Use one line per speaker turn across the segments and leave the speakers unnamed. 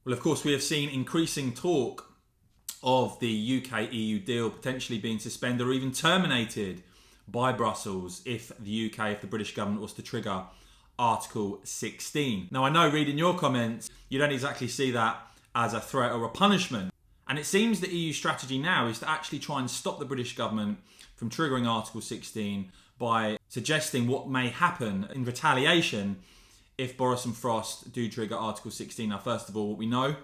Well, of course, we have seen increasing talk of the UK-EU deal potentially being suspended or even terminated by Brussels if the British government was to trigger Article 16. Now, I know reading your comments, you don't exactly see that as a threat or a punishment. And it seems the EU strategy now is to actually try and stop the British government from triggering Article 16 by suggesting what may happen in retaliation if Boris and Frost do trigger Article 16. Now, first of all, what we know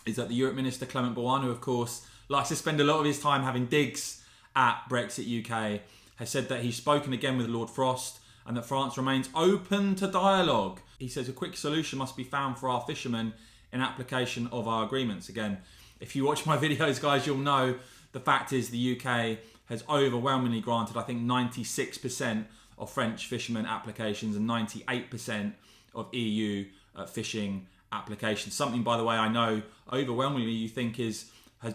is that the Europe Minister, Clement Beaune, who of course likes to spend a lot of his time having digs at Brexit UK, has said that he's spoken again with Lord Frost and that France remains open to dialogue. He says a quick solution must be found for our fishermen in application of our agreements. Again, if you watch my videos, guys, you'll know the fact is the UK has overwhelmingly granted, I think, 96% of French fishermen applications and 98% of EU fishing applications. Something, by the way, I know overwhelmingly you think has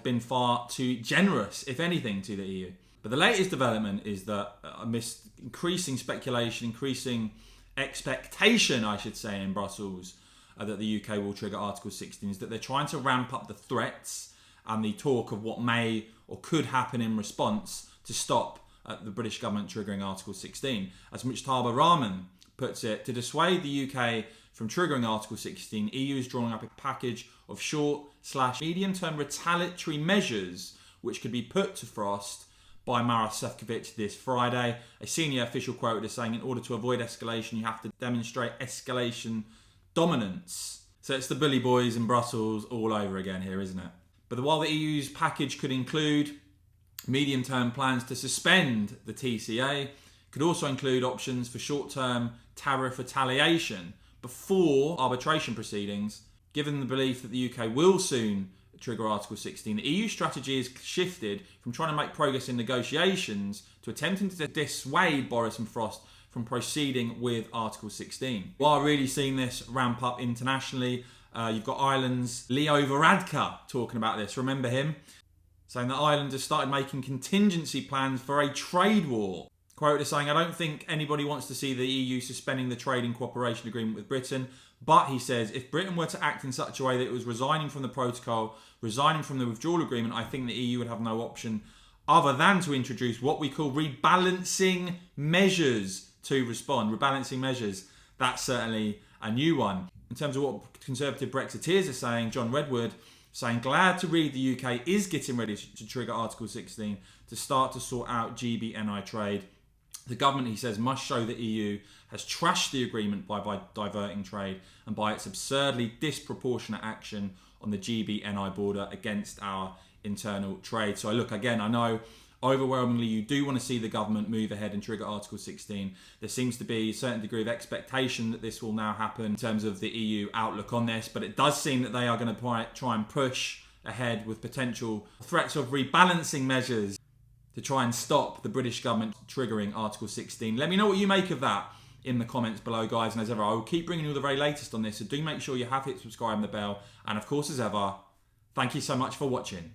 been far too generous, if anything, to the EU. But the latest development is that amidst increasing speculation, increasing expectation, I should say, in Brussels, that the UK will trigger Article 16, is that they're trying to ramp up the threats and the talk of what may or could happen in response to stop the British government triggering Article 16. As Mujtaba Rahman puts it, to dissuade the UK from triggering Article 16, EU is drawing up a package of short/medium-term retaliatory measures which could be put to Frost by Maroš Šefčovič this Friday. A senior official quoted as saying, in order to avoid escalation, you have to demonstrate escalation dominance. So it's the bully boys in Brussels all over again here, isn't it? But while the EU's package could include medium-term plans to suspend the TCA, it could also include options for short-term tariff retaliation before arbitration proceedings. Given the belief that the UK will soon trigger Article 16, the EU strategy has shifted from trying to make progress in negotiations to attempting to dissuade Boris and Frost from proceeding with Article 16. While really seeing this ramp up internationally, you've got Ireland's Leo Varadkar talking about this. Remember him? Saying that Ireland has started making contingency plans for a trade war. Quote is saying, I don't think anybody wants to see the EU suspending the trading cooperation agreement with Britain, but he says, if Britain were to act in such a way that it was resigning from the protocol, resigning from the withdrawal agreement, I think the EU would have no option other than to introduce what we call rebalancing measures to respond. Rebalancing measures, that's certainly a new one. In terms of what Conservative Brexiteers are saying, John Redwood saying, glad to read the UK is getting ready to trigger Article 16 to start to sort out GB-NI trade. The government, he says, must show the EU has trashed the agreement by diverting trade and by its absurdly disproportionate action on the GB-NI border against our internal trade. So look, again, I know overwhelmingly you do want to see the government move ahead and trigger Article 16. There seems to be a certain degree of expectation that this will now happen in terms of the EU outlook on this, but it does seem that they are going to try and push ahead with potential threats of rebalancing measures to try and stop the British government triggering Article 16. Let me know what you make of that in the comments below, guys. And as ever, I will keep bringing you the very latest on this, so do make sure you have hit subscribe and the bell. And of course, as ever, thank you so much for watching.